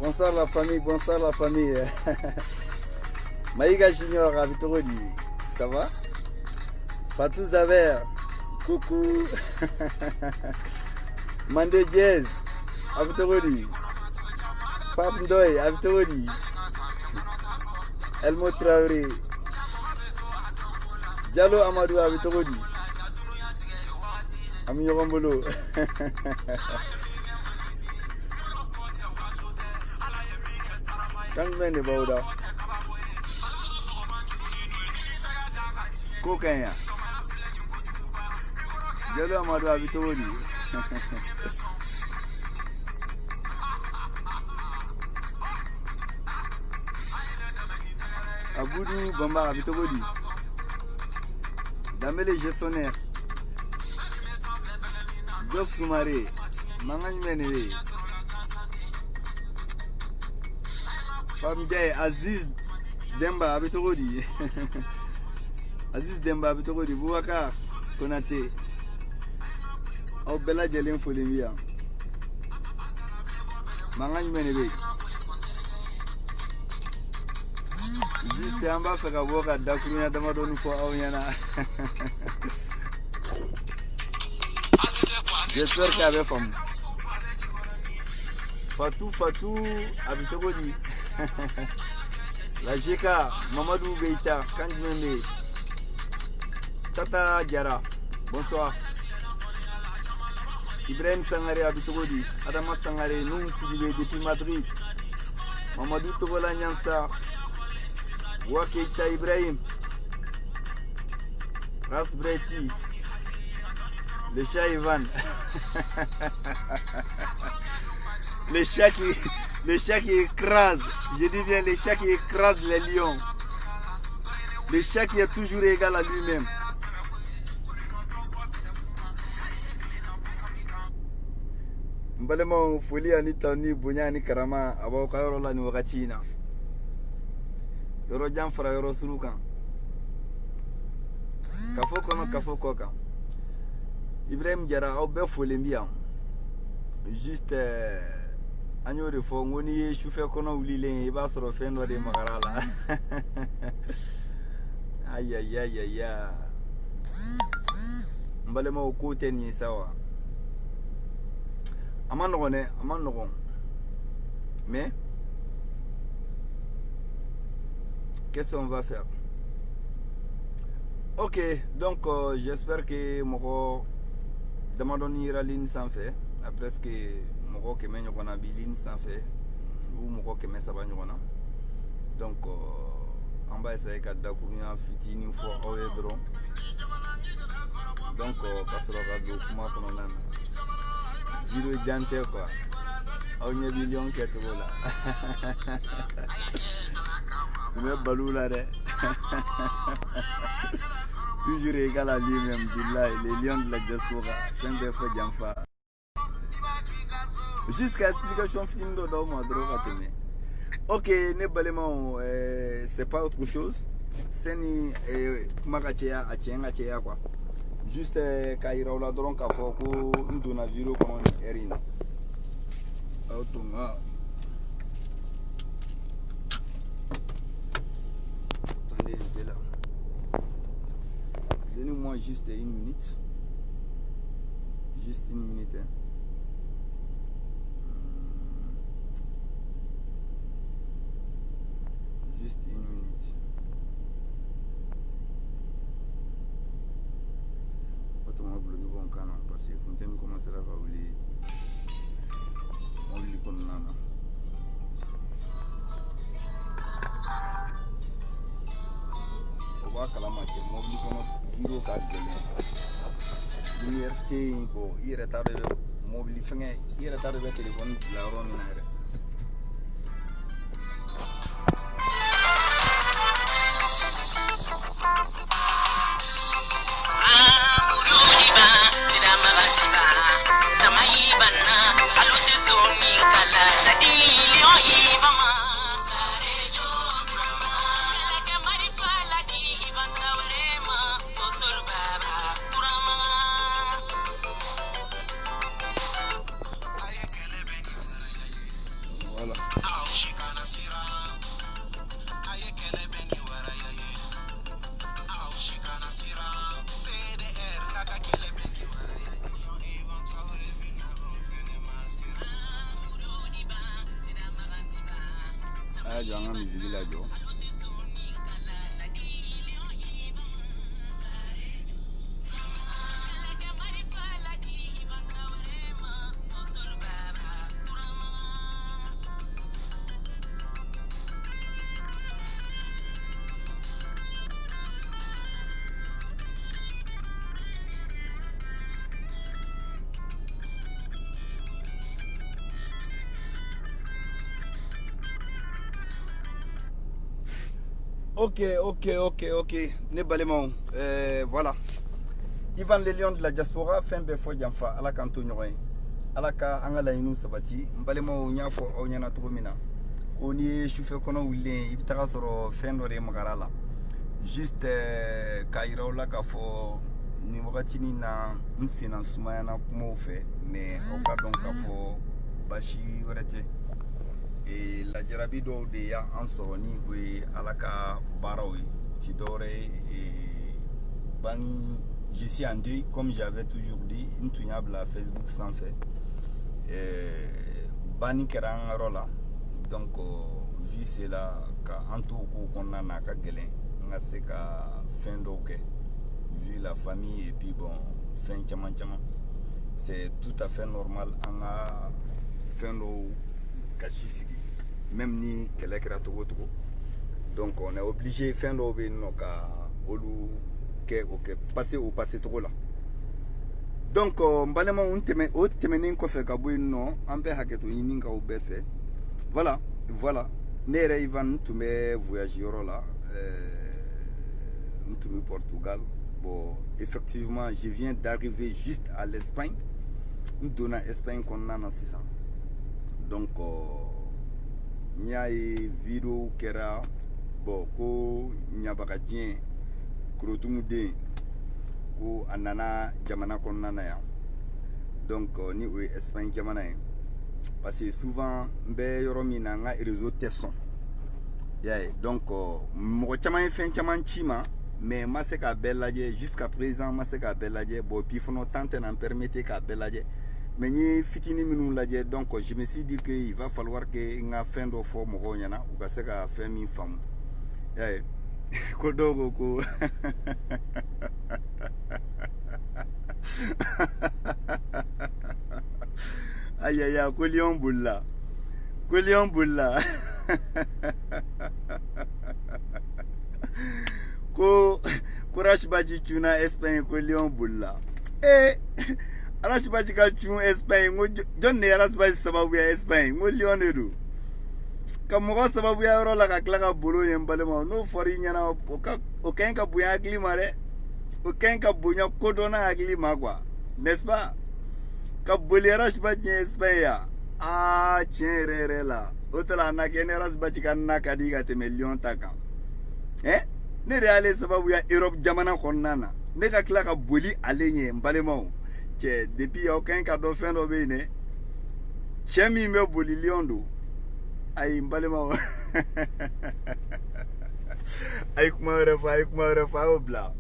Bonsoir la famille, bonsoir la famille. Maïga Junior à Vitorodi, ça va? Fatou Zaver, coucou. Mandé Jazz à Vitorodi. Pape Ndoye à Vitorodi. Elmo Traoré. Diallo Amadou à Vitorodi. Ami Rombolo. Kang mene bauda. Kokanya. Diallo Amadou à Vitorodi. Aboudou Bamba à Vitorodi. Damele gestionnaire. Jof Soumaré. Mangan Menere. Pamjay Aziz Demba à Vitorodi. Aziz Demba à Vitorodi. Bouaka Konate. Au Bella Jelin Folimia. Mangan Menere. Juste en bas, faire avoir à Dakunia Damadon pour Aoyana. J'espère qu'il y avait femme. Fatou, Abitogodi. La GK, Mamadou Beita, Kandjmende. Tata Diara, bonsoir. Ibrahim Sangare Abitogodi. Adama Sangare, nous, Sidibé depuis Madrid. Mamadou Togola Nyansa. Wakeita Ibrahim, Rasbreti, le chat Ivan, le chat qui écrase, je dis bien le chat qui écrase les lions, le chat qui est toujours égal à lui-même. Mbalemo folie anita ni bunya ni karama abo kayoro la ni wakati na. Yoro Jamfara Yoro Surukan Kafo Koka Ibrahim Diara au Befolembia juste agneau de fond on y est chauffeur qu'on a oublié il va se refaire de Magarala aïe Mbalema au côté ni sawa Amandron mais qu'est-ce qu'on va faire? Ok, donc j'espère que mon demandons ira ligne sans fait. Après ce que mon que mène on a ligne sans fait ou mon que mène ça va nous donc on va essayer de d'accompagner fitini une fois au edron. Donc parce que le document qu'on a vidéo jante quoi. On y a million qui est là. Mais Baloula, toujours égal à lui-même, les lions de la diaspora, fin des fois Jamfa. Jusqu'à explication film de Doma Drogateme. Ok, Nebalemo, c'est pas autre chose. C'est ni Magachea, Achia quoi. Juste Kaira la Dronka Foko, Nduna Viro comme Erin. Autonga. Donnez-moi juste une minute. Juste une minute. Hein. Juste une minute. Autrement, vous le bon canon parce que Fontaine commence à avoir oublié. On lui comme nana. Calamati, mobile comme zero card de l'IRT, il est retardé de mobile, il est retardé de téléphone, la ronde. Voilà. Ah, j'ai un musique là, Joe. Ok. Ne balemo. Voilà. Ivan le lion de la diaspora, fin befo jamfa, ala kanto nyoy. Ala ka angala inu sabati. Balemo nyafo o nyana tromina. Oni chauffeur kono wile ibitaka soro fin dore magarala. Juste kaira la ka fo ni wakati ni na nsina sumaya na kuma fe mais on ka donc ka fo bashi werete. Et la jarabi do de ya ansoroni we alaka barawi tidore et bani je suis en deuil comme j'avais toujours dit intunyable à Facebook sans fait bani keran rola donc vu cela ka anto ko konna ka gelen nga se ka fin do ke vu la famille et puis bon fin chaman c'est tout à fait normal anga fin do kachisi même ni kelekra togo donc on est obligé fin do be no ka olu ke ok passer au passé togo là donc mbalema unteme o temenen ko fe ka boy no ambe haketo yini ka o be fe voilà nere Ivan tume voyageur là tume Portugal bon effectivement je viens d'arriver juste à l'Espagne nous donna Espagne qu'on a dans 600 donc ñay vidéo kera bo ko ñabakajien krotumude ko anana jamana konnana ya donc ni o Espagne jamana parce que souvent mbe yoromina nga réseau tesson yaay donc mo chama fin chaman chima mais ma se ka belaje jusqu'à présent ma se ka belaje bo pi fono tante n'en permettre ka belaje mais ni fitini minu laje donc je me suis dit que il va falloir que nga fin do fo mo nyana ou ka se ka fin mi fam yaay ko dogo ko aïe ko lion bulla ko courage baji tuna Espagne ko lion bulla arash baji ka tuna Espagne ngo jonne arash baji sababu ya Espagne ngo lion edu kam mo sababu ya ro la ka klaka bolo yembale ma no fori nyana o kenka buya glimare o kenka bunya kodona agli magwa n'est-ce pas ka bolerash baji Espagne ya cherere la otala na generas baji kan na kadiga te million taka ne reale sababu ya Europe jamana konnana ne ka klaka boli alenye mbalema che depuis aucun cadeau fin do bene chemi me boli liondo ay mbalema ay kuma refa obla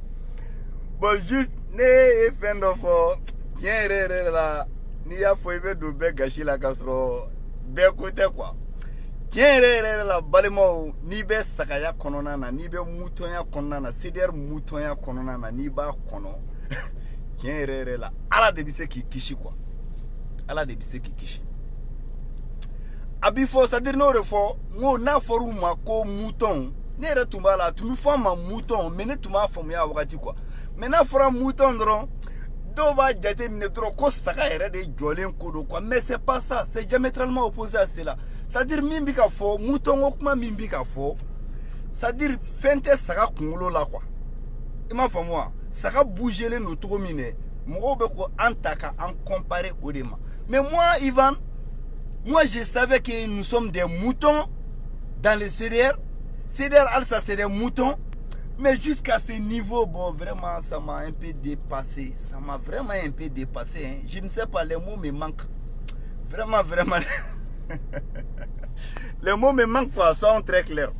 bon juste ne fin do fo cherere la ni ya fo ibe do be gashi la kasro be côté quoi kéré la balemo ni be sakaya konona na ni be mutonya konona na sider mutonya konona na ni ba kono kéré la ala de bise ki kishi quoi ala de bise ki kishi abi fo c'est-à-dire no refo ngo na foru ma ko mouton ne retumba la tu nous fama mouton mais ne tuma fam ya wakati quoi mais na fora mouton dron do ba jate ne dro ko saka ere de jolen kodo quoi mais c'est pas ça, c'est diamétralement opposé à cela. C'est-à-dire mimbi ka fo mouton okuma mimbi ka fo c'est-à-dire fente saka kungulo la quoi ima fa moi saka bouger les no to mine mo be ko antaka en comparé au dema mais moi Ivan moi je savais que nous sommes des moutons dans le CDR Alsa c'est des moutons. Mais jusqu'à ce niveau, bon, vraiment, ça m'a un peu dépassé. Ça m'a vraiment un peu dépassé. Hein. Je ne sais pas, les mots me manquent. Vraiment. Les mots me manquent pas, sont très clairs.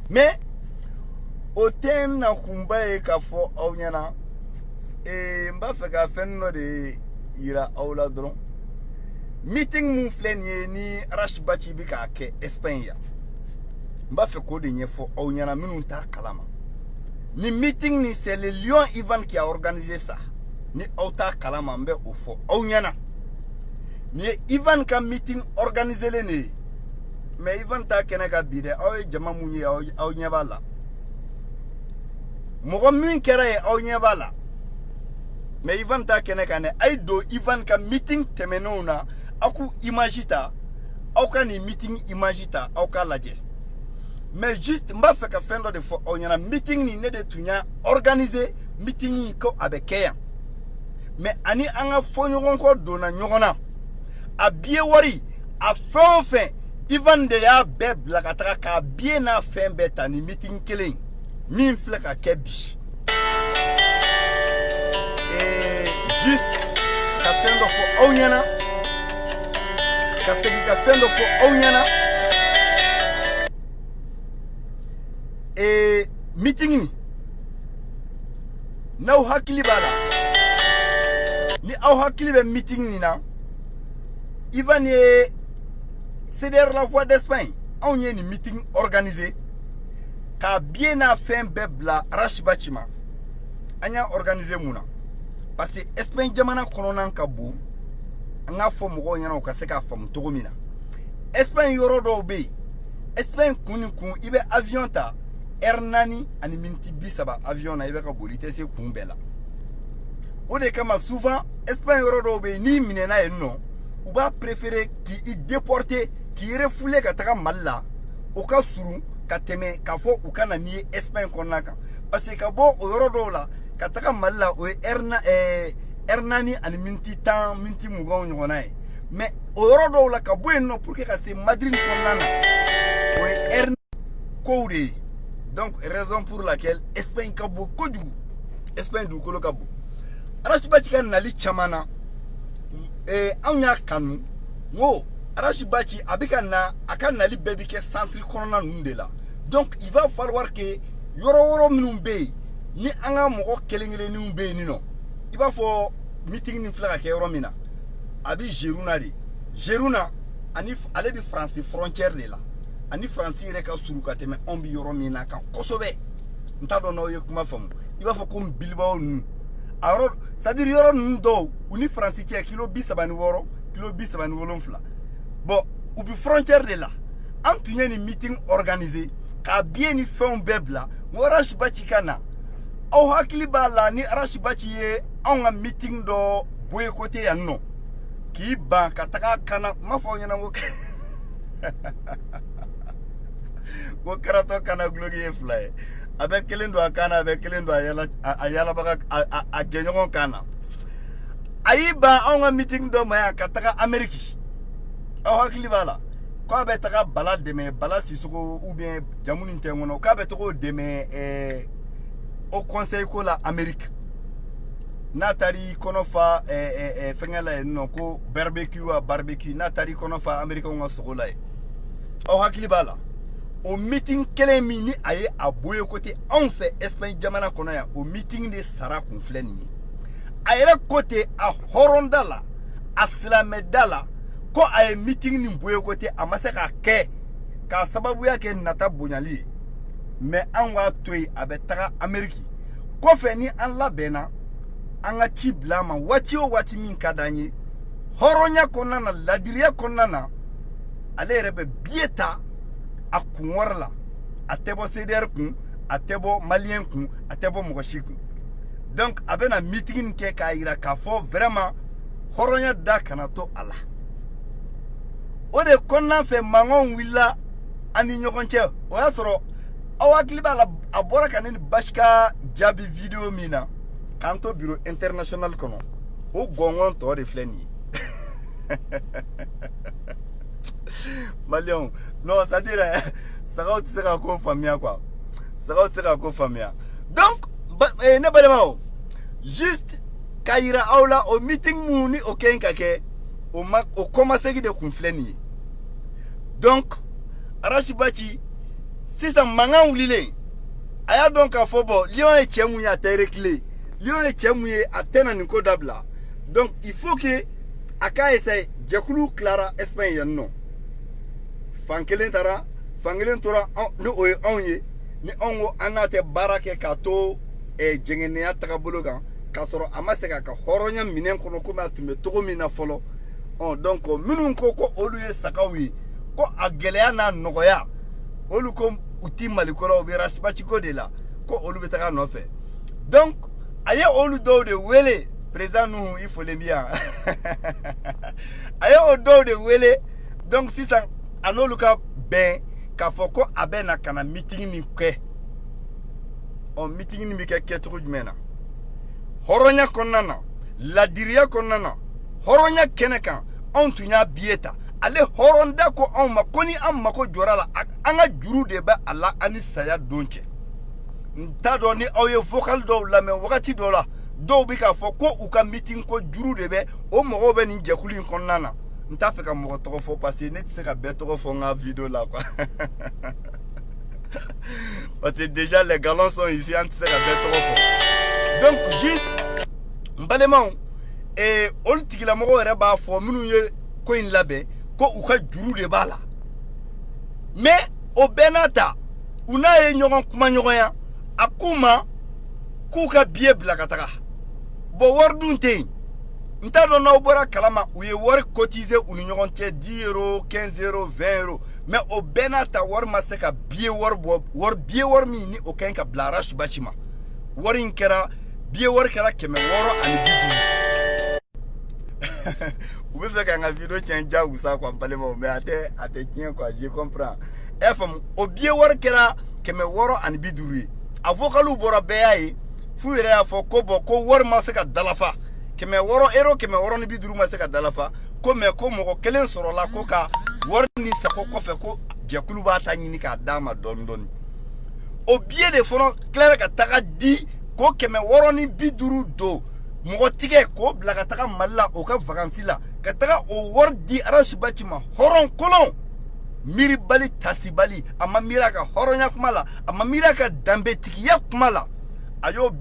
Mais, au thème na kumba e kafo au nyana, et mba fait ka fenno de ira au la dron. Meeting mon flenye ni Rashbachi bika ke Espagne. Mba fait ko de nyefo au nyana minunta kalama. Ni meeting ni c'est le Lion Ivan qui a organisé ça. Ni auta kalama mbe au fo au nyana. Ni Ivan ka meeting organisé le ne. Mais Ivan ta keneka bide au jama munye au nyabala. Mogo min kera e au nyabala. Mais Ivan ta keneka ne aido Ivan ka meeting temenona aku imagita au ka ni meeting imagita au ka laje. Mais juste mba fait ka fendo de fo au nyana meeting ni ne de tunya organiser meeting ko abekeya. Mais ani anga fo nyogon ko dona nyogona. A bien wari a fin Ivan de ya beb la kataka ka bien na fin beta ni meeting killing min flek a kebi juste ka fendo fo onyana ka segi ka fendo fo onyana meeting ni na hakili bala ni au hakili be meeting ni na Ivan est c'est-à-dire la voix d'Espagne. On y a une meeting organisé. Ka bien a fait un bebla Rashbachima. On a organisé mouna. Parce que Espagne jamana kolonan kabu. On a fait mon gars on a fait un togomina. Espagne yoro do be. Espagne kuni kun ibe avion ta. Hernani ani minti bisaba avion na ibe ka bolite se kumbela. Ode kama souvent Espagne yoro do be ni minena enno. Ou va préférer qui déporté qui refoulé kataka malla au cas suru kateme kafo ou kana ni Espagne konaka parce que bo o yoro la kataka malla o hernani ani minti tan minti mugon ngona mais o yoro la ka bueno pour que c'est Madrid konana o hern koure donc raison pour laquelle Espagne kabo kodu Espagne du kolo kabo Rashbachi kan nali chamana anya kanu wo Rashbachi abika na akana li baby ke centre corona nundela donc il va falloir que yoro minumbe ni anga moko kelengele ni umbe ni no il va faut meeting ni flaka ke yoro mina abi Jeruna ani ale bi France frontière de la ani France reka suruka teme ombi yoro mina kan kosobe ntado no yekuma famu il va faut comme Bilbao nu alors c'est-à-dire yoro ndo uni France tie kilo bisabani woro kilo bisabani wolonfla bon ou bi frontière de là en tunya ni meeting organisé ka bien ni fait un bebla mo Rashbachi kana au hakili bala ni Rashbachi ye on meeting do boy côté ya non ki ba kataka kana mafo nyana ngo ko karato kana glory fly avec kelendo akana avec kelendo ayala baka a genyon kana aiba on meeting do maya kataka Amerique au hakili bala ko be taka bala de me bala sisuko ou bien jamuni ntengono ka be to de me au conseil ko la Amerique natari konofa fengala no ko barbecue natari konofa Amerique on sokola au hakili bala au meeting kelemi ni aye aboye côté en fait Espagne jamana konoya au meeting de Sara konfleni ayera côté a horondala aslamedala ko aye meeting ni boye côté amaseka ke ka sababu yake nata bonyali mais an wa toy abetaka Amerique ko fe ni an labena an ga chiblama wati o wati min kadanye horonya konana ladiriya konana ale rebe bieta akunwarla atebo CDR kun atebo malien kun atebo mogoshikun donc abena meeting ke ka ira ka fo vraiment horonya da kanato ala o de konna fe mangon willa ani nyokonche o yasoro awakli bala abora kaneni bashka jabi video mina kanto bureau international kono o gongon to de fleni Malion non ça dire ça va sera ko famia quoi ça va sera ko famia donc ne balema juste kaira aula au meeting muni o kenkake o commencer de konfleni donc Arachibachi sisan mangan wulilen a y'a dɔn k'a fɔ bon Lion ye cɛ mun ye a tɛ reculer Lion ye cɛ mun ye a tɛna nin ko dabila donc il faut que a k'a essayer jɛkulu tilara Espagne yan nɔ fan kelen taara fan kelen tora ni o ye anw ye ni anw ko an n'a tɛ baara kɛ k'a to jɛngɛnnenya tagabolo kan k'a sɔrɔ a ma se k'a ka hɔrɔnya minɛn kɔnɔ komi a tun bɛ cogo min na fɔlɔ donc minnu ko ko olu ye sagaw ye ko a gɛlɛya n'a nɔgɔya olu ko u ti malikɔrɔ u bɛ Arachibachi ko de la ko olu bɛ taga nɔfɛ donc a ye olu dɔw de wele président Nuhu i fɔlen bi yan a ye o dɔw de wele donc sisan a n'olu ka bɛn k'a fɔ ko a bɛ na ka na meeting min kɛ meeting nin bɛ kɛ kɛcogo jumɛn na hɔrɔnya kɔnɔna na ladiriya kɔnɔna na hɔrɔnya kɛnɛ kan anw tun y'a billet ta ale hɔrɔn da ko anw ma ko ni an mako jɔra la an ka juru de bɛ a la ani saya don cɛ n t'a dɔn ni aw ye vocal dɔw lamɛn wagati dɔw la dɔw bɛ k'a fɔ ko u ka meeting ko juru de bɛ o mɔgɔw bɛ nin jɛkulu in kɔnɔna na n t'a fɛ ka mɔgɔ tɔgɔ fɔ parce que ne tɛ se ka bɛɛ tɔgɔ fɔ n ka vidéo la quoi parce que déjà les galons sont ici an tɛ se ka bɛɛ tɔgɔ fɔ donc juste n balimaw olu tigilamɔgɔw yɛrɛ b'a fɔ minnu ye ko in labɛn ko u ka juru de b'a la mais o bɛɛ n'a ta u n'a ye ɲɔgɔn kuma ɲɔgɔnya a k'u ma k'u ka billet bila ka taga bon wari dun tɛ yen n t'a dɔn n'aw bɔra kalama u ye wari cotiser u ni ɲɔgɔn cɛ 10 euros 15 euros 20 euros mais o bɛɛ n'a ta wari ma se ka billet wari bɔ billet wari min ni o ka ɲi ka bila Arachibachi ma wari in kɛra billet wari kɛra 650 u bɛ fɛ ka n ka vidéo tiɲɛ jagosa quoi n balimaw mais a tɛ tiɲɛ quoi je comprends fm o billet wari kɛra 650 ye a vocaliw bɔra bɛɛ y'a ye f'u yɛrɛ y'a fɔ ko bon ko wari ma se ka dalafa 600 euro 650 ma se ka dalafa ko mais ko mɔgɔ kelen sɔrɔla ko ka wari ni sago kɔfɛ ko jɛkulu b'a ta ɲini k'a d'a ma dɔɔni dɔɔni o billet de fana tilara ka taga di ko 650 don mɔgɔ tigɛ k'o bila ka taga Mali la o ka vacances la ka taga o wari di Arachibachi ma hɔrɔn kolon miiribali tasibali a ma miiri a ka hɔrɔnya kuma la a ma miiri a ka danbetigiya kuma la a y'o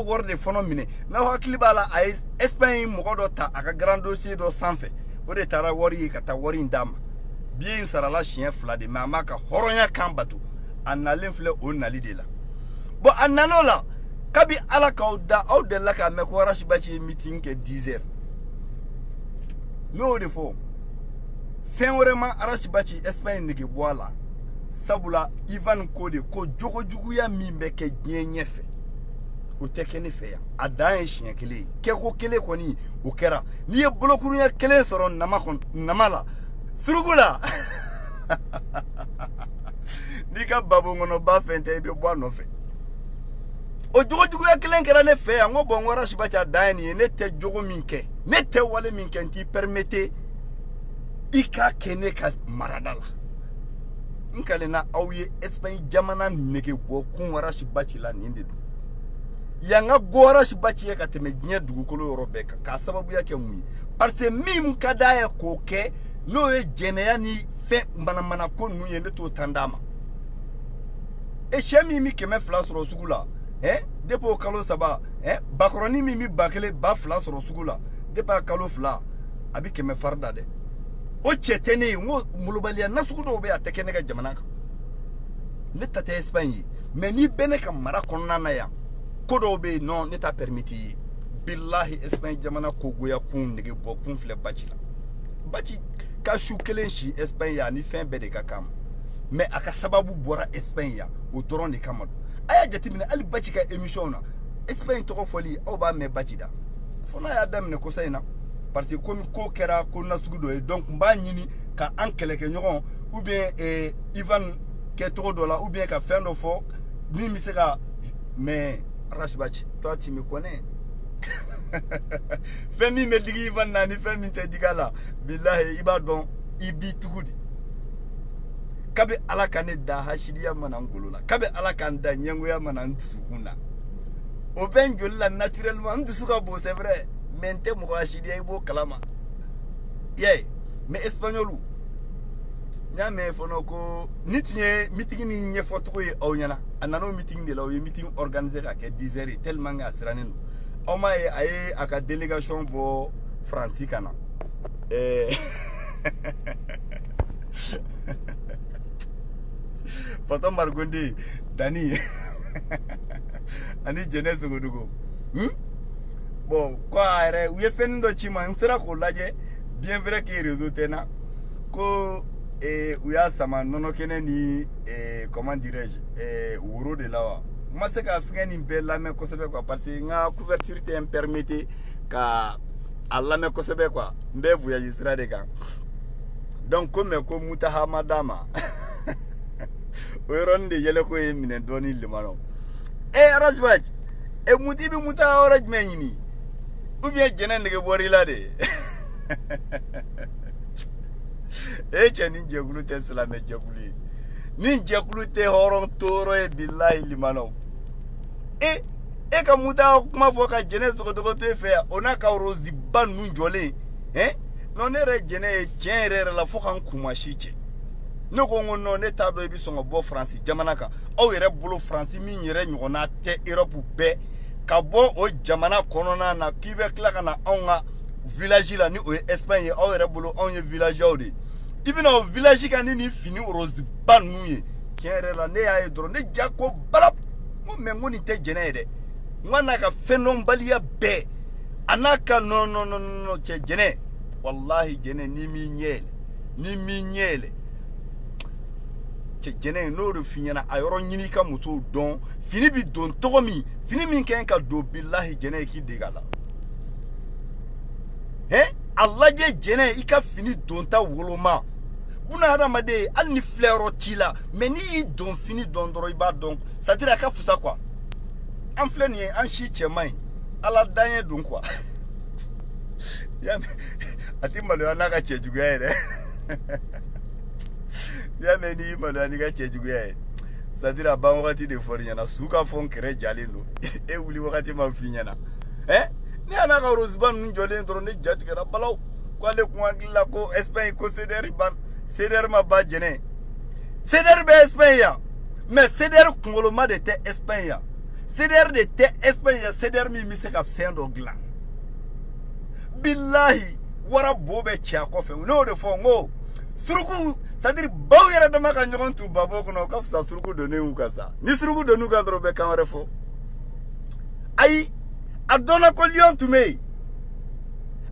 wari de fana minɛ n'aw hakili b'a la a ye Espagne mɔgɔ dɔ ta a ka grand dossier dɔ sanfɛ o de taara wari ye ka taa wari in d'a ma billet in sarala siɲɛ 2 de mais a m'a ka hɔrɔnya kan bato a nalen filɛ o nali de la bon a nan'o la kabi ala k'aw da aw delila k'a mɛn ko Arachibachi ye meeting kɛ 10 heures n'o de fɔ fɛn wɛrɛ ma Arachibachi Espagne nege bɔ a la sabula Ivan ko de ko jogojuguya min bɛ kɛ diɲɛ ɲɛfɛ o tɛ kɛ ne fɛ yan a dan ye siɲɛ kelen ye kɛko kelen kɔni o kɛra n'i ye bolokuruɲɛ kelen sɔrɔ nama la suruku la n'i ka babɔnkɔnɔba fɛn tɛ i bɛ bɔ a nɔfɛ o jogojuguya kelen kɛra ne fɛ yan ko bon Arachibachi a dan ye nin ye ne tɛ jogo min kɛ ne tɛ wale min kɛ n t'i permettre i k'a kɛ ne ka marada la n kalenna aw ye Espagne jamana nege bɔ kun Arachibachi la nin de don yan ka go Arachibachi ye ka tɛmɛ diɲɛ dugukolo yɔrɔ bɛɛ kan k'a sababuya kɛ mun ye parce que min ka d'a ye k'o kɛ n'o ye jɛnɛya ni fɛn manamana ko ninnu ye ne t'o tan d'a ma sɛ min bɛ 200 sɔrɔ sugu la depuis o kalo 3 bakɔrɔni min bɛ 1000 2000 sɔrɔ sugu la depuis a kalo 2 a bɛ 100 fari da dɛ o cɛ tɛ ne ye n ko molobaliya nasugu dɔw bɛ yen a tɛ kɛ ne ka jamana kan ne ta tɛ Espagne ye mais n'i bɛ ne ka mara kɔnɔna na yan ko dɔw bɛ yen non ne t'a permiti ye bilahi Espagne jamana kogoya kun nege bɔ kun filɛ Bachi la Bachi ka su kelen si Espagne yan ni fɛn bɛɛ de ka kan mais a ka sababu bɔra Espagne yan o dɔrɔn de kama a y'a jateminɛ hali Bachi ka émission na Espagne tɔgɔ fɔli aw b'a mɛn Bachi da fo n'a y'a daminɛ kosa in na parce que komi ko kɛra ko nasugu dɔ ye donc n b'a ɲini ka an kɛlɛkɛɲɔgɔn ou bien Ivan kɛcogo dɔ la ou bien ka fɛn dɔ fɔ min bɛ se ka mais Arachibachi toi tu me connais fɛn min bɛ digi Ivan na ni fɛn min tɛ digi a la bilahi i b'a dɔn i b'i tugu di kabi ala ka ne da hasidiya mana n golo la kabi ala ka n da ɲɛngoya mana n dusukun na o bɛ n joli la naturellement n dusu ka bon c'est vrai mais n tɛ mɔgɔ hasidiya i b'o kalama yeah mais espagnolu nya me fono ko nitnie meeting ni nye foto ye o nyana anano meeting de la o meeting organisé à 10h tellement nga siranen o ma ay aka délégation bo France kana foto margondi dani ani jeunesse godugo bon quoi re we fendo chima nsira ko laje bien vrai que réseau tena ko uya sama nono kene ni comment dirais-je wuro de la moi c'est ka fingen ni bella me ko sebe quoi parce que nga couverture te permettre ka alla me ko sebe quoi mbe voyage sira de kan donc comme ko mutaha madama oronde yele ko mine doni limano rajwaj mutibi muta oraj menyini ou bien jenen de bori la de chani jegulu te salame jegulu ni jegulu te horon toro e billahi limano ka muta kuma foka jenen so ko te fe ona ka rozi ban nu jole non ere jene chenre la foka kuma shiche no ko ngono ne ta do bi so ngo bo France jamana ka o yere bolo France mi yere nyona te Europe be ka bo o jamana konona na kibe klaka na onga village la ni o Espagne o yere bolo onye village odi ibina o village ka ni fini rose banuye kere la ne ya dro ne jako balap mo mengo ni te jene de ngwana ka fenon balia be anaka no che jene wallahi jene ni mi nyele jene no do finyana ayoro nyini ka muso don fini bi don togo mi fini min ken ka do billahi jene ki digala Allah je jene ika fini don ta woloma buna adamade al ni flero tila mais ni don fini don doro iba don ça dire ka fusa quoi en fleni en chi chemai ala danye don quoi ya ati malo anaka chejuga ere ya meni malani ga chejugu ya sadira ba wakati de forinya na suka fon kere jalendo wuli wakati ma finyana ni ana ga rozban ni jole ndro ne jati kara balaw ko le ko ngila ko Espagne ko ceder ma ba jene ceder be Espagne ya mais ceder kungolo ma de te Espagne ya ceder de te Espagne ya ceder mi se ka fendo glan billahi wara bobe cha ko fe no de fongo suruku c'est-à-dire baw yara dama ka nyogon tu babo kono ka fsa suruku donné ou kasa ni suruku donu ka drobe kan refo ay adona ko lion tume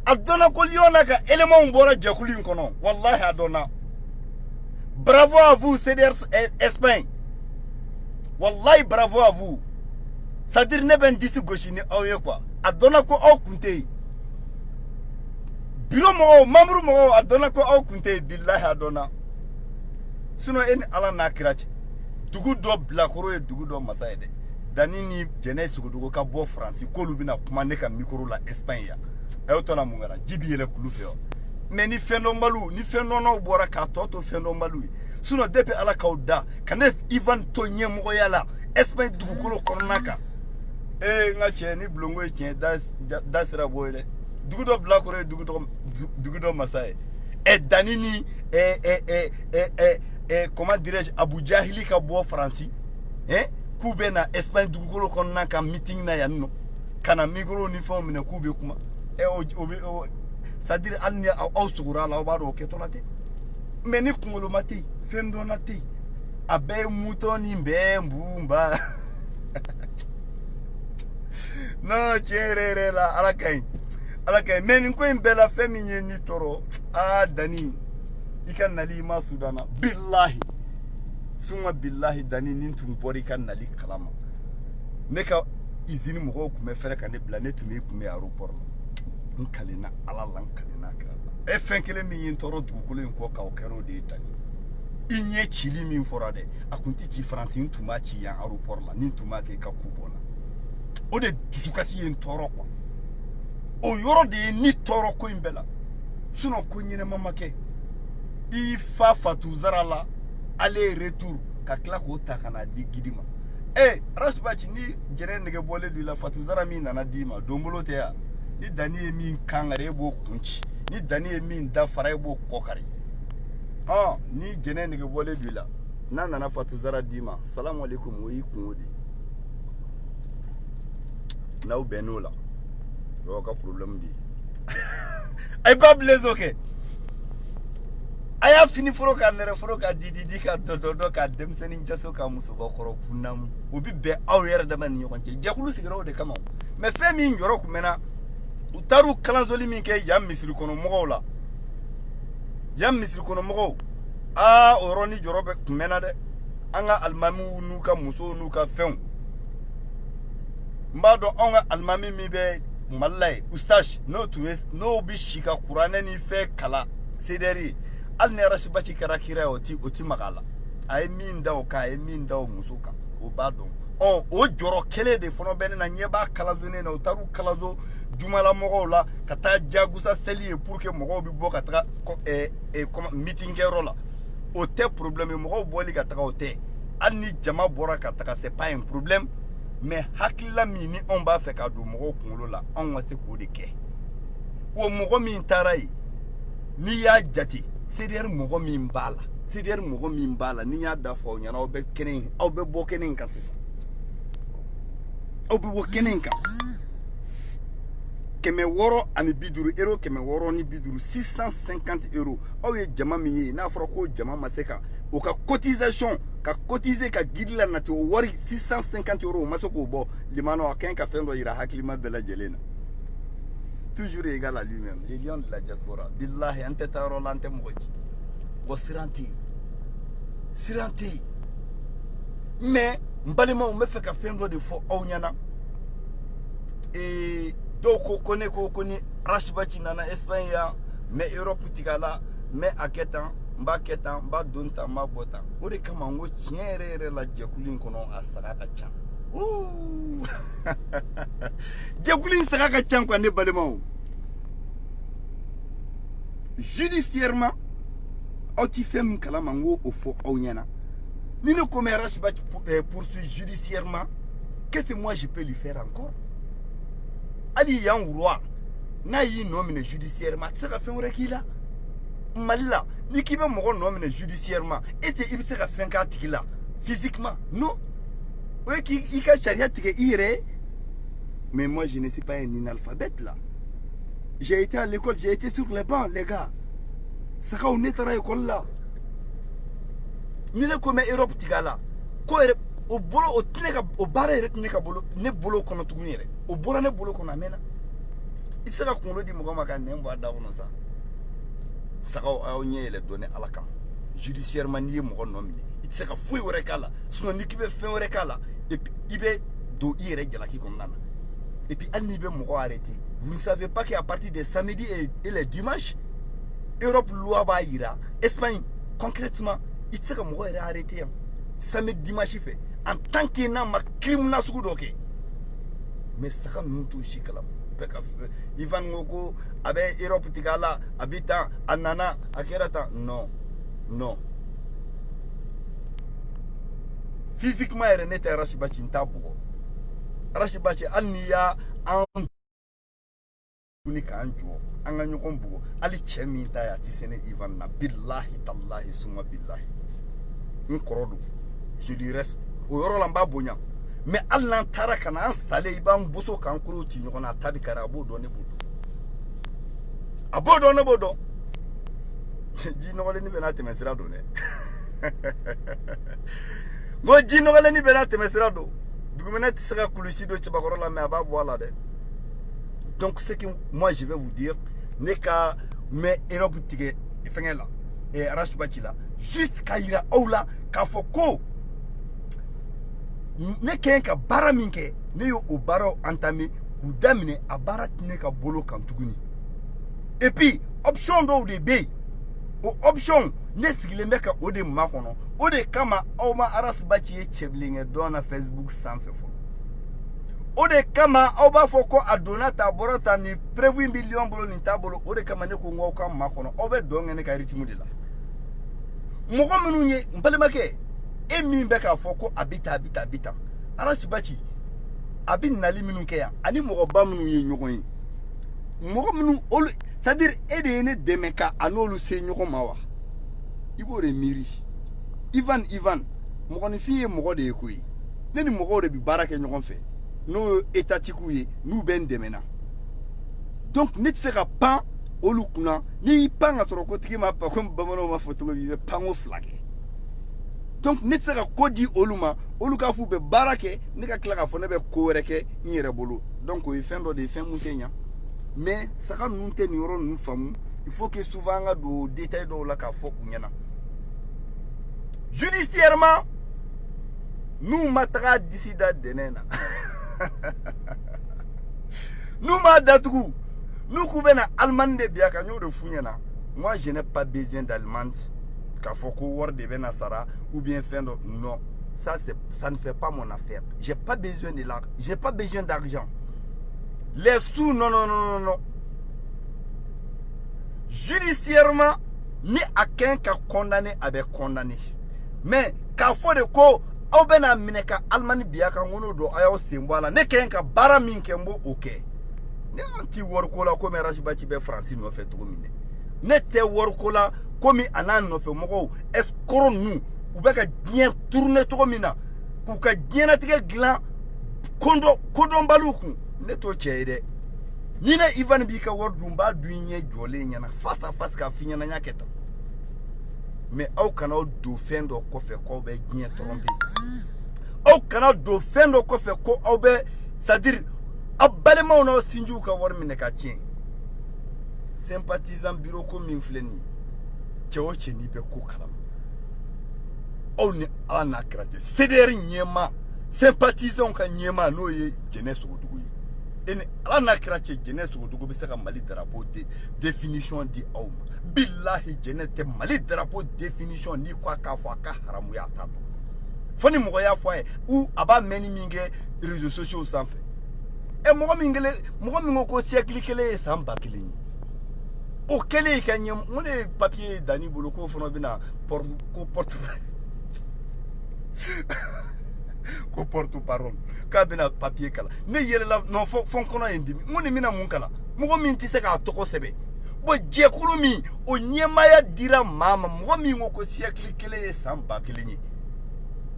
adona ko lion naka élément mbora jakulin kono wallahi adona bravo à vous CDR Espagne wallahi bravo à vous c'est-à-dire ne ben disi gauche ni awye quoi adona ko aw kunte bureau mo membre mo adona ko aw kunte billahi adona sino en ala nakirachi dugu do blakoro e dugu do masaide danini jene sugudugo ka bo France ko lubina kuma ne ka micro la Espagne ya ayo to na mungara jibi yele kulu feo mais ni fendo malu ni fendo no bora ka toto fendo malu sino depe ala kauda kanef Ivan Tonye mo yala Espagne dugu ko koronaka nga cheni blongo e chen dasra boyle dugu do blakoro dugu do masaide et danini comment dirais-je Abu Jahili ka bo France kube na Espagne dugukolo konna ka meeting na yanno kana migro ni fo mine kube kuma c'est-à-dire alni au sugura la ba do ketolate mais ni kungolo mate fendo na te abe mutoni mbe mbumba no cherere la alakai mais ni ko imbela feminine ni toro dani ikan nali ma sudana billahi suma billahi dani nintum bori kan nali kalama meka izini mo ko me fere kan bla netu me ku me aéroport nkalina alalan kalina kala fenkele mi yintoro du ko len ko ka o kero de dani inye chili mi forade akunti ci France ntuma ci ya aéroport la nintuma ke ka kubona o de dusukasi yintoro ko o yoro de ni toro ko imbela suno ko nyine mamake ifa fatu zarala aller retour ka kla ko ta kana di gidima rasbachi ni jere nege bole du la fatu zara mi nana dima dombolo te ya ni dani mi kangare bo kunchi ni dani mi da fara bo kokari ni jɛnɛ nege bɔlen don i la n'a nana fatuzara d'i ma salamu alaikum o y'i kungo de n'aw bɛnn'o la o y'aw ka problème de ye a ye ba bilen kɛ a y'a fini foro k'a nɛrɛ foro k'a di k'a dɔ k'a denmisɛnnin jaso k'a musobakɔrɔ kunnamu o bi bɛn aw yɛrɛ dama ni ɲɔgɔn cɛ jɛkulu sigira o de kama mais fɛn min jɔrɔ kun mɛnna u taar'u kalanzoli min kɛ yan misiri kɔnɔ mɔgɔw la yan misiri kɔnɔ mɔgɔw o yɔrɔni jɔrɔ bɛ kun mɛnna dɛ an ka alimamiw n'u ka musow n'u ka fɛnw n b'a dɔn anw ka alimami min bɛ Mali la ye ustaz n'o bi si ka kuranɛ ni fɛn kala sedɛri hali ni arasibaci kɛra kira ye o ti maga a la a ye min da o kan a ye min da o muso kan o b'a dɔn o jɔrɔ kelen de fana bɛ ne na ɲɛ b'a kalanso ne na u taar'u kalanso jumala mɔgɔw la ka taa jagosa seli ye pour que mɔgɔw bɛ bɔ ka taga meeting kɛyɔrɔ la o tɛ problème ye mɔgɔw bɔli ka taga o tɛ hali ni jama bɔra ka taga c'est pas un problème mais hakilila min ni anw b'a fɛ ka don mɔgɔw kunkolo la anw ka se k'o de kɛ o mɔgɔ min taara yen n'i y'a jate CDR mɔgɔ min b'a la CDR mɔgɔ min b'a la n'i y'a da fɔ aw ɲɛna aw bɛ bɔ kɛnɛ in kan sisan aw bɛ bɔ kɛnɛ in kan 650 euro 650 650 euro aw ye jama min ye n'a fɔra ko jama ma se ka o ka cotisation ka cotiser ka guide la nati o wari 650 euro o ma se k'o bɔ limano a kan ka fɛn dɔ yira hakilima bɛɛ lajɛlen na toujours égal à lui-même les lions de la diaspora billahi an tɛ taa yɔrɔ la an tɛ mɔgɔ ji wa siran tɛ yen mais n balimaw n bɛ fɛ ka fɛn dɔ de fɔ aw ɲɛna dɔw ko ne ko ni Rashbachi nana Espagne yan n bɛ Europe tigɛ a la n bɛ a kɛ tan n b'a kɛ tan n b'a don tan n b'a bɔ tan o de kama n ko tiɲɛ yɛrɛ la jɛkulu in kɔnɔ a saga ka ca jɛkulu in saga ka ca quoi ne balimaw judiciairement aw ti fɛn min kalama n ko o fɔ aw ɲɛna ni ne ko mɛ Rashbachi poursuit judiciairement qu'est-ce que moi je peux lui faire encore hali yan wura n'a y'i nɔ minɛ judiciairement a tɛ se ka fɛn wɛrɛ k'i la Mali la ni k'i bɛ mɔgɔ nɔ minɛ judiciairement est-ce que i bɛ se ka fɛn k'a tigi la physiquement non o ye k'i ka sariya tigɛ i yɛrɛ ye mais moi je ne suis pas un analphabète là j'ai été à l'école j'ai été sur les bancs les gars sagaw ne taara école la ni ne ko mɛ Europe tigɛ a la ko yɛrɛ o bolo o tɛ ne ka o baara yɛrɛ tɛ ne ka bolo ne bolo kɔnɔ tuguni yɛrɛ o bɔra ne bolo kɔnɔ a mɛnna i tɛ se ka kunkolo di mɔgɔ ma ka nɛn bɔ a da kɔnɔ sa sagaw aw ɲɛ yɛlɛ dɔɔni ala kama judiciairement n'i ye mɔgɔ nɔ minɛ i tɛ se ka foyi wɛrɛ k'a la sinon n'i k'i bɛ fɛn wɛrɛ k'a la et puis i bɛ don i yɛrɛ jalaki kɔnɔna na et puis hali n'i bɛ mɔgɔ arrêter vous ne savez pas qu'à partir de samedi et les dimanches Europe loi b'a yira Espagne concrètement i tɛ se ka mɔgɔ yɛrɛ arrêter yan samedi dimanche fɛ en tant que n'a ma crime na sugu dɔ kɛ mais saga ninnu t'o si kalama bɛɛ ka fɛ Ivan ko a bɛ Europe tigɛ a la a bi tan a nana a kɛra tan non physiquement yɛrɛ ne tɛ Rashbachi n t'a bugɔ Rashbachi hali n'i y'a an ni k'an jɔ an ka ɲɔgɔn bugɔ hali cɛ min ta ye a tɛ se ne Ivan na billahi tallahi suma billahi n kɔrɔ don je lui reste o yɔrɔ la n b'a bonya mais hali n'an taara ka na an salen i b'an boso k'an kulo ci ɲɔgɔn na a ta bi kari a b'o dɔn ne b'o dɔn a b'o dɔn ne b'o dɔn ji nɔgɔlenni bɛ n'a tɛmɛ sira don dɛ n ko ji nɔgɔlenni bɛ n'a tɛmɛ sira don dugumɛnɛ tɛ se ka kulusi don cɛbakɔrɔ la mais a b'a bɔ a la dɛ donc ce que moi je vais vous dire ne ka mɛ Europe tigɛ fɛngɛ la Rashbachi la juste k'a yira aw la k'a fɔ ko ne kɛn ka baara min kɛ ne y'o baaraw entamé k'u daminɛ a baara tɛ ne ka bolo kan tuguni et puis option dɔw de bɛ yen o option ne sigilen bɛ ka o de makɔnɔ o de kama aw ma Rashbachi ye cɛbilenkɛ dɔn na Facebook sanfɛ fɔlɔ o de kama aw b'a fɔ ko a donna ta a bɔra ta nin prévu bɛ Lion bolo nin t'a bolo o de kama ne ko n k'aw ka makɔnɔ aw bɛ dɔn kɛ ne ka rythme de la mɔgɔ minnu ye n balimakɛ e min bɛ k'a fɔ ko a bɛ tan Rashbachi a bɛ nali minnu kɛ yan ani mɔgɔba minnu ye ɲɔgɔn ye mɔgɔ minnu olu c'est à dire e de ye ne dɛmɛ ka a n'olu se ɲɔgɔn ma wa i b'o de miiri Ivan mɔgɔninfin ye mɔgɔ de ye koyi ne ni mɔgɔw de bi baara kɛ ɲɔgɔn fɛ n'o ye étatiques ye n'u bɛ n dɛmɛ na donc ne tɛ se ka pan olu kunna n'i pan ka sɔrɔ ko tigi ma pan comme bamananw b'a fɔ cogo min i bɛ panko 2 kɛ donc ne tɛ se ka ko di olu ma olu k'a fɔ u bɛ baara kɛ ne ka tila k'a fɔ ne bɛ ko wɛrɛ kɛ n yɛrɛ bolo donc o ye fɛn dɔ de ye fɛn mun tɛ ɲa mais saga ninnu tɛ nin yɔrɔ ninnu faamu il faut que souvent an ka don détail dɔw la k'a fɔ u ɲɛna judiciairement n'u ma taga disi da dɛnɛn na n'u m'a datugu n'u k'u bɛna Allemagne de bi a kan n y'o de f'u ɲɛna moi je n'ai pas besoin d'Allemagne k'a fɔ ko wari de bɛna sara ou bien fɛn dɔ non ça ne fait pas mon affaire j'ai pas besoin d'argent les sous non judiciairement ni a kan ka condamné a bɛ condamné mais k'a fɔ de ko aw bɛna minɛ ka Allemagne bi a kan n ko n'o don a y'aw sen bɔ a la ne kan ka baara min kɛ n b'o kɛ ne an ti wariko la komi Rasibachi bɛ Faransi nɔfɛ cogo min dɛ ne tɛ wariko la komi a n'a nɔfɛ mɔgɔw escroc ninnu u bɛ ka diɲɛ tourner cogo min na k'u ka diɲɛlatigɛ dilan kodɔnbaliw kun ne t'o cɛ ye dɛ ni ne Ivan b'i ka wari dun n b'a dun i ɲɛ jɔlen ɲɛna face à face k'a f'i ɲɛna n y'a kɛ tan mais aw kana aw don fɛn dɔ kɔfɛ k'aw bɛ diɲɛ tromper aw kana don fɛn dɔ kɔfɛ ko aw bɛ c'est à dire aw balimaw n'aw sinjiw ka wari minɛ ka tiɲɛ sympathisant bureau ko min filɛ nin ye cɛ o cɛ n'i bɛ ko kalama aw ni ala n'a kɛra tɛ CDR ɲɛmaa sympathisant ka ɲɛmaa n'o ye Jɛnɛ Sogodugu ye e ni ala n'a kɛra cɛ Jɛnɛ Sogodugu bɛ se ka Mali drapeau définition di aw ma billahi Jɛnɛ tɛ Mali drapeau définition n'i ko a k'a fɔ a ka haramuya a t'a dɔn fo ni mɔgɔ y'a fɔ a ye ou a b'a mɛn ni min kɛ réseaux sociaux sanfɛ mɔgɔ min ko ko siècle kelen ye san 1000 ye o kɛlen i ka ɲɛ n ko ne ye papier Dani bolo k'o fana bɛna ko porte ko porte-parole k'a bɛna papier kala ne yɛlɛla non fɔ n kɔnɔ ye n dimi n ko nin bɛna mun kala mɔgɔ min tɛ se k'a tɔgɔ sɛbɛn bon jɛkulu min o ɲɛmaaya dira maa ma mɔgɔ min ko siècle kelen ye san 1000 ye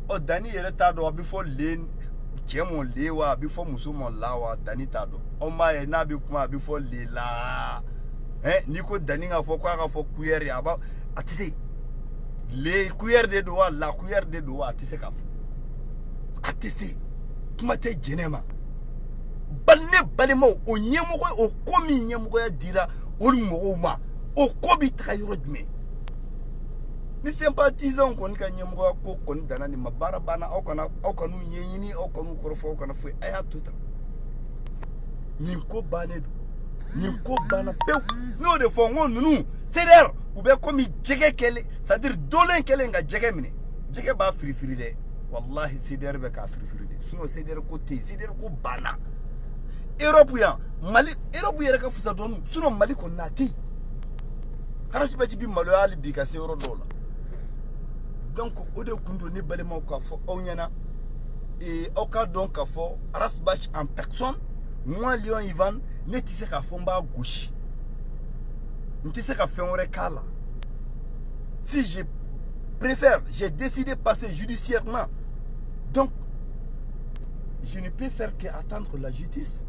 ɔ Dani yɛrɛ t'a dɔn a bɛ fɔ le cɛ mɔ le wa a bɛ fɔ muso mɔ la wa Dani t'a dɔn aw m'a ye n'a bɛ kuma a bɛ fɔ le la n'i ko Dani k'a fɔ k'a ka fɔ cuillère a tɛ se le cuillère de don wa la cuillère de don wa a tɛ se k'a fɔ a tɛ se kuma tɛ Jɛnɛ ma ne balimaw o ɲɛmɔgɔ o ko min ɲɛmɔgɔya dira olu mɔgɔw ma o ko bɛ taga yɔrɔ jumɛn ni sympathisant kɔni ka ɲɛmɔgɔya ko kɔni danna nin ma baara banna aw kan'u ɲɛɲini aw kan'u kɔrɔfɔ aw kana foyi a y'a to tan nin ko bannen don nin ko banna pewu n'o de fɔ n ko ninnu CDR u bɛ komi jɛgɛ kɛlen c'est à dire dolen kɛlen ka jɛgɛ minɛ jɛgɛ b'a firifiri dɛ wallahi CDR bɛ k'a firifiri de sinon CDR ko tɛ yen CDR ko banna Europe yan Mali Europe yɛrɛ ka fusa dɔɔni sinon Mali kɔni n'a tɛ yen Rasibachi bi maloya hali bi ka se yɔrɔ dɔw la donc o de kun don ne balimaw k'a fɔ aw ɲɛna aw ka dɔn k'a fɔ Rasibachi en personne moi Lion Ivan ne tɛ se k'a fɔ n b'a gosi n tɛ se ka fɛn wɛrɛ k'a la si je préfère j'ai décidé de passer judiciairement donc je ne peux faire qu'attendre la justice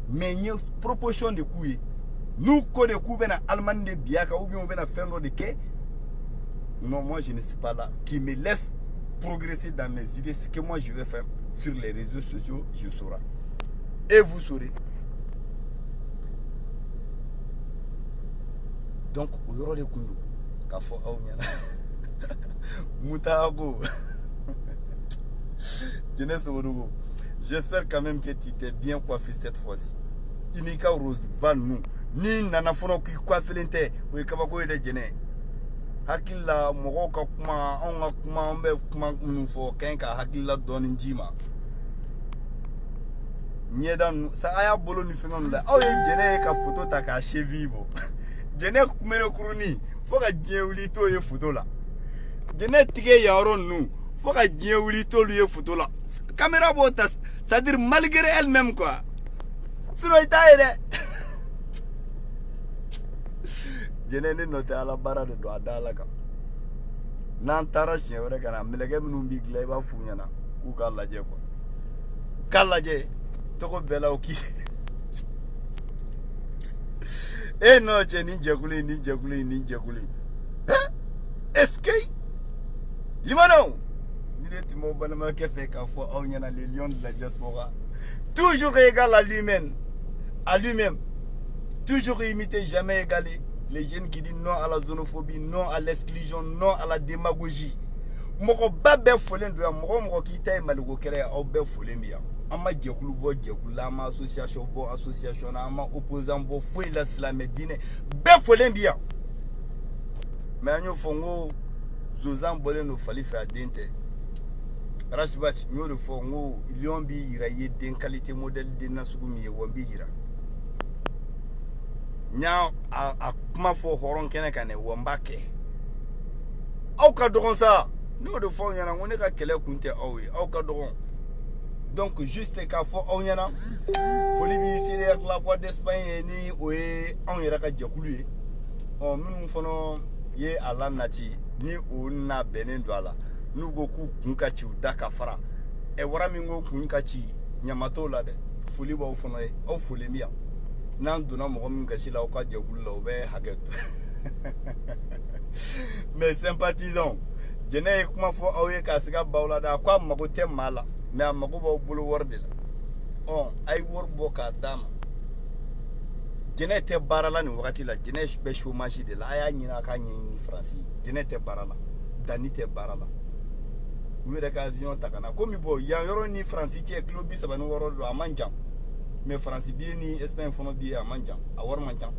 mais n ye proposition de k'u ye n'u ko de k'u bɛna Allemagne de bi a kan ou bien u bɛna fɛn dɔ de kɛ non moi je ne suis pas là qui me laisse progresser dans mes idées ce que moi je vais faire sur les réseaux sociaux je saurai et vous saurez donc o yɔrɔ de kun don k'a fɔ aw ɲɛna Mutago Jɛnɛ Sogodugu j'espère quand même que tu t'es bien coiffé cette fois-ci i n'i ka rose ba ninnu n'i nana fɔlɔ k'i coiffelen tɛ o ye kabako ye dɛ Jɛnɛ hakili la mɔgɔw ka kuma anw ka kuma an bɛ kuma minnu fɔ ka ɲi ka hakilila dɔɔni d'i ma ɲɛda ninnu sa a y'a bolo ni fɛngɛ ninnu la aw ye Jɛnɛ ye ka photo ta k'a cheville bɔ Jɛnɛ kunbɛnkurunin fo ka diɲɛ wuli i t'o ye photo la Jɛnɛ tigɛ yan yɔrɔ ninnu fo ka diɲɛ wuli i t'olu ye photo la caméra b'o ta c'est à dire malgré elle-même quoi sinon i t'a ye dɛ Jɛnɛ ne nɔ tɛ ala baara de don a da ala kan n'an taara siɲɛ wɛrɛ ka na mɛlɛkɛ minnu b'i dilan i b'a f'u ɲɛna k'u k'a lajɛ quoi k'a lajɛ tɔgɔ bɛɛ la o k'i e non cɛ nin jɛkulu in est-ce que limanaw ni de tun b'o balimakɛ fɛ k'a fɔ aw ɲɛna les lions de la diaspora toujours égal à lui-même toujours imité jamais égalé. Les jeunes qui disent non à la xénophobie, non à l'exclusion, non à la démagogie. Moko ba be folen do moko ki tay malugo kere au be folen biya. Ama jekulu bo jekulu ama association ama opposant bo foi la islamé dine be folen biya. Mais anyo fongo zozan bolé no fali fa dente. Rashbach nyo de fongo lion bi ira ye den qualité modèle de nasugu mi wambi ira. Nya a kuma fo horon kene kane wamba ke aw ka dogon sa no de fo nyana ngone ka kele kunte aw ka dogon donc juste ka fo aw nyana foli bi CDR la voix d'Espagne ni oye aw yera ka jakulu ye on minnu fono ye ala nati ni o na benen do ala nu go ku kun ka ci da ka fara e wara mi ngo kun ka ci nyamato la de foli ba fono ye aw foli miya n'an donna mɔgɔ min gasi la aw ka jɛkulu la o bɛ hakɛ mais sympathisants jɛnɛ ye kuma fɔ aw ye k'a siga baw la da ko a mago tɛ maa la mais a mago b'aw bolo wari de la a ye wari bɔ k'a d'a ma jɛnɛ tɛ baara la nin wagati la jɛnɛ bɛ chômage de la a y'a ɲini a k'a ɲɛɲini faransi jɛnɛ tɛ baara la dani tɛ baara la u yɛrɛ ka avion ta ka na komi bɔn yan yɔrɔ ni faransi cɛ kilo 36 don a man jan mais France bien ni Espagne fono bien à manjan à war manjan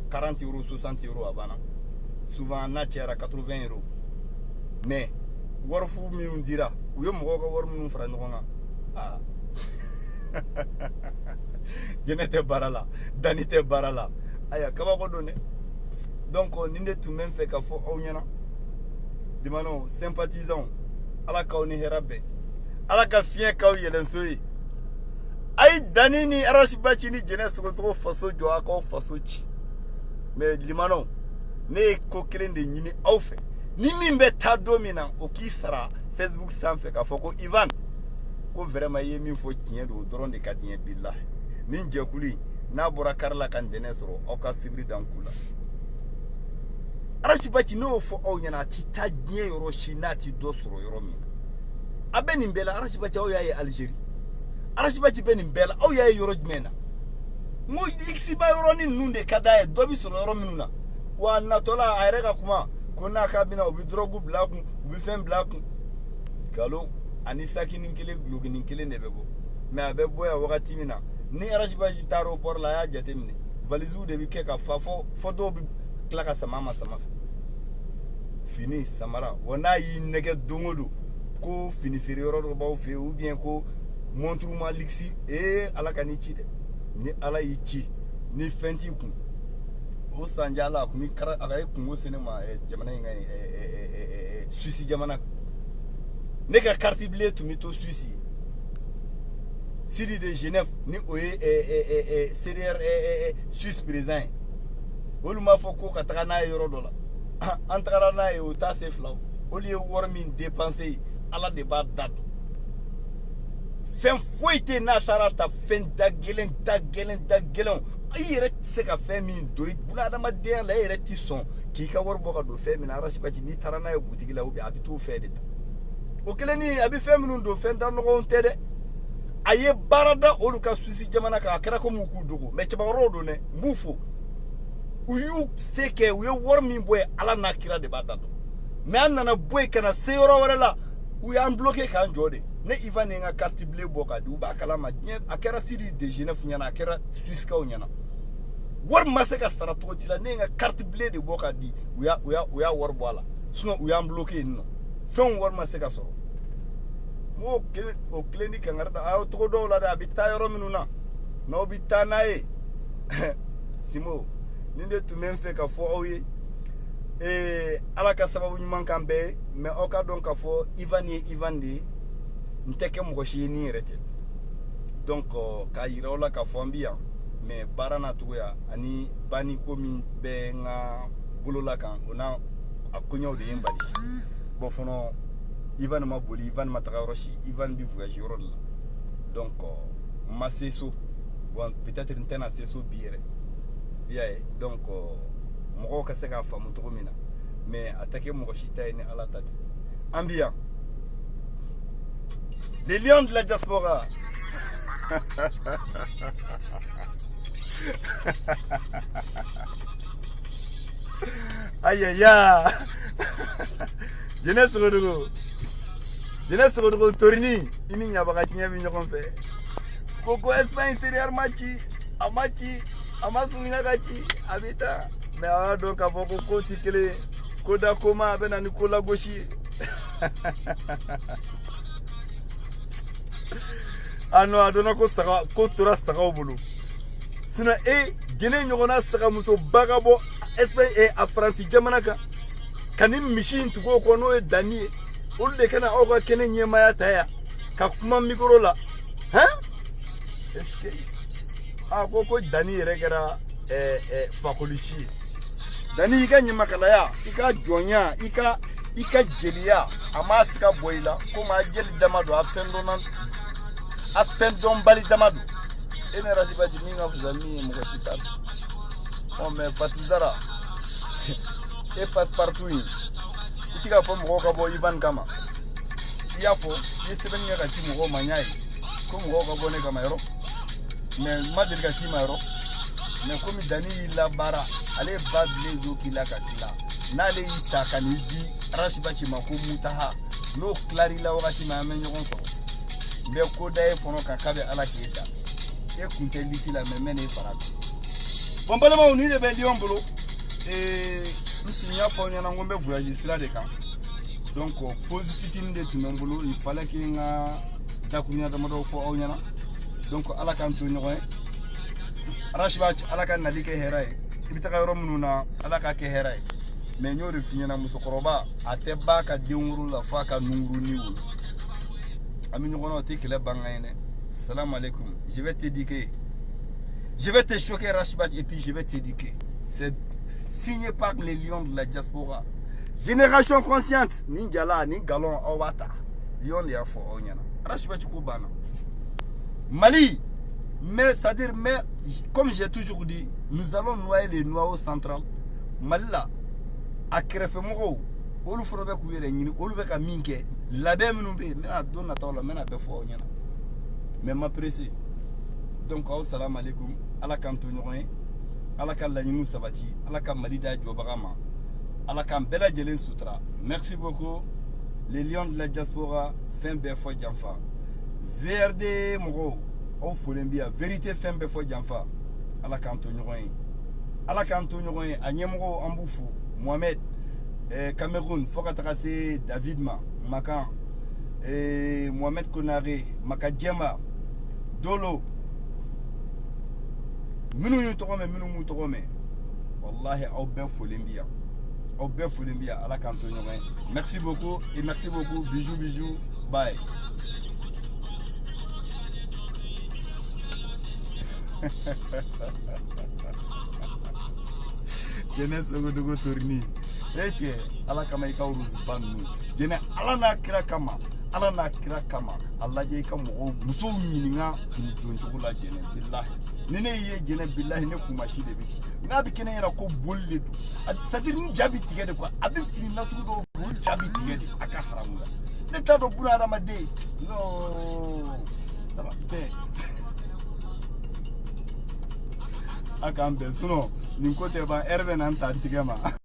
40 euros 60 euros à bana souvent na tiara 80 euros mais warfu mi undira u yo mo ko war mu fra ngonga ah jenete barala danite barala aya kaba ko donné donc ni ne tout même fait ka fo aw nyana dimano sympathisant ala ka oni herabe ala ka fien ka yelen soyi ay danini arashbachi ni jeunesse ko to faso jo ako faso ci mais limano ne ko kelen de nyini aw fe ni min be ta domina o ki sara Facebook sanfɛ ka fɔ ko Ivan ko vraiment ye min fɔ tiɲɛ do dɔrɔn de ka diɲɛ billahi nin jɛkuli n'a bɔra karla kan dɛnɛ sɔrɔ aw ka sibiri dan kula arashbachi no fɔ aw ɲana ti ta diɲɛ yɔrɔ si n'a ti dɔ sɔrɔ yɔrɔ min a bɛ nin bɛɛ la arashbachi aw y'a ye Algérie arashbachi bɛ nin bɛɛ la aw y'a ye yɔrɔ jumɛn na ngo ixiba yɔrɔ ni ninnu de ka d'a ye dɔ bi sɔrɔ yɔrɔ minnu na wa natɔla a yɛrɛ ka kuma ko n'a ka bina u bi drogue bila kun u bi fɛn bila kun galon ani saki ni kelen gloki ni kelen de bɛ bɔ mais a bɛ bɔ yan wagati min na ni arashbachi taara o port la a y'a jateminɛ valise de bi kɛ ka fa fɔ dɔw bi tila ka sama ma sama fɛ fini samara wa n'a y'i nɛgɛ don o don ko fini feere yɔrɔ dɔ b'aw fɛ ou bien ko montre ma lixi ala ka ni ci dɛ ni ala y'i ci ni fɛn t'i kun o sanja ala kun a ka kungo sene ma jamana in ka Suisse jamana ne ka carte bleue tun bɛ to Suisse Sidi de Genève ni o ye CDR Suisse président ye olu m'a fɔ ko ka taga n'a ye yɔrɔ dɔ la an tagara n'a ye o t'a se fila olu ye wari min dépenser ala de b'a da dɔn fɛn foyi tɛ n'a taara ta fɛn da gɛlɛn i yɛrɛ tɛ se ka fɛn min don buna adamadenya la e yɛrɛ tɛ sɔn k'i ka wari bɔ ka don fɛn min na arashbachi n'i taara n'a ye butigi la ou bien a bɛ t'o fɛn de ta o kelen ni a bɛ fɛn minnu don fɛn da nɔgɔw tɛ dɛ a ye baara da olu ka Suisse jamana kan a kɛra komi u k'u dogo mais cɛbakɔrɔw don dɛ n b'u fo u y'u se kɛ u ye wari min bɔ yen ala n'a kira de b'a da dɔn mais an nana bɔ yen ka na se yɔrɔ wɛrɛ la u y'an bloqué k'an jɔ de ne Ivan ye n ka carte bleue bɔ ka di u b'a kalama diɲɛ a kɛra Sidi de Genève ɲɛna a kɛra Suissekaw ɲɛna wari ma se ka sara cogo ci la ne ye n ka carte bleue de bɔ ka di u y'a wari bɔ a la sinon u y'an bloqué yen nɔ fɛnw wari ma se ka sɔrɔ o kelen ni kangari da a y'o togo dɔw la dɛ a bɛ taa yɔrɔ minnu na n'aw bɛ taa n'a ye Simo nin de tun bɛ n fɛ ka fɔ aw ye ala ka sababu ɲuman kan bɛɛ ye mais aw ka dɔn ka fɔ Ivan ye Ivan de ye n tɛ kɛ mɔgɔ si ye ni yɛrɛ tɛ donc k'a yira aw la ka fɔ an bi yan mais baara n'a cogoya ani banni ko min bɛ n ka bolo la kan o n'a a koɲɛw de ye n bali bon fono Ivan ma boli Ivan ma taga roshi Ivan bi voyage yoro la donc ma seso bon peut-être une tena seso biere yeah donc moko ka se ka famu to mina mais attaquer moko shita ni ala tati ambiant les lions de la diaspora. Aïe aïe aïe. Jeunesse Rodrigo Torini. Ini nyabaka kinyabi nyokonfe. Koko Espagne sérieux amachi amasunya gachi abita. Mais alors donc avant ko tikele koda koma bena Nicolas Goshi. Ano adona ko saka ko tora saka obulu. Sina gene nyogona saka muso bagabo Espagne a France jamanaka. Kanim machine tugo ko no dani. Ulde kana oga kene nyema ya taya. Ka kuma mikro la. Hein? Est-ce que ko dani regara fakolishi. Dani ika nyema kala ya, ika jonya, ika jelia, amasika boila, koma jeli damado afendon bali damado. Ene rasiba jiminga fuzami mukashita. On me fatizara. Et passe partout. Itika fo moko bo Ivan kama. Yafo, yesteben nga ti moko manyai. Ko moko bo ne kama yoro. Mais madel ka sima yoro. Mais comme Dani la bara, ale badle zo kila katila. Nale ita kanidi rashiba ki makumu taha. No clari la wakati ma menyo konso. Be ko dai fono kakabe ala kieta. E kunte lisi la memene faraka. Bon bala ma uni de bendi ombolo. Nous avons un voyage de camp. Donc, positif de tout le monde, il fallait qu'il y ait un donc, à la cantonne, Rashbach, à la canadique Herai, il était à Romuna, à la Kakeherai. Mais nous refinons à Moussokoroba, à Tebak, à Diongru, la Faka, Nungru, Aminouron, Tikele Bangaine. Salam alaikum. Je vais t'éduquer. Je vais te choquer, Rashbach, et puis je vais t'éduquer. C'est signé par les lions de la diaspora. Génération consciente. Ninjala, Ningalon, Owata. Lion de Afo, Onyana. Rashbachukubana. Mali. Mais, c'est-à-dire, mais, comme j'ai toujours dit, nous allons noyer les noyaux centrales. Mali là, à Krefemoro, Olufrobe Kouire, Olubeka Minke, la même nouvelle, mais à Donatola, mais à Befo, Onyana. Mais m'apprécie. Donc, salam alaikum, à la cantonne. Alaka Lanyou Sabati, Alaka Malida Djobarama, Alaka Bella Jelen Sutra. Merci beaucoup. Les lions de la diaspora, fin Befo Djanfa. VRD Moro, au Folembia, vérité fin Befo Djanfa. Alaka Antonio Roy. Alaka Antonio Roy, Agnemro Amboufou, Mohamed, Cameroun, Fokatracé, David Ma, Makan, Mohamed Konare, Makadjema, Dolo. Minu mutogome wallahi au ben folembia à la cantonne. Merci beaucoup et merci beaucoup. Bisous bye. Jeunesse Rodrigo Torini eche ala kama ika urus banu jene ala na kira kama Allah je ka mo muso mininga fini don la jene billahi nene ye jene billahi ne kuma shi de bi na bi kene yana ko bolle du sadir ni jabi tigede quoi abi fini na tudo bol jabi tigede aka haramu ne ta do buna ramade no ça va te aka ambe suno ni ko te ba erbe nan ta tigema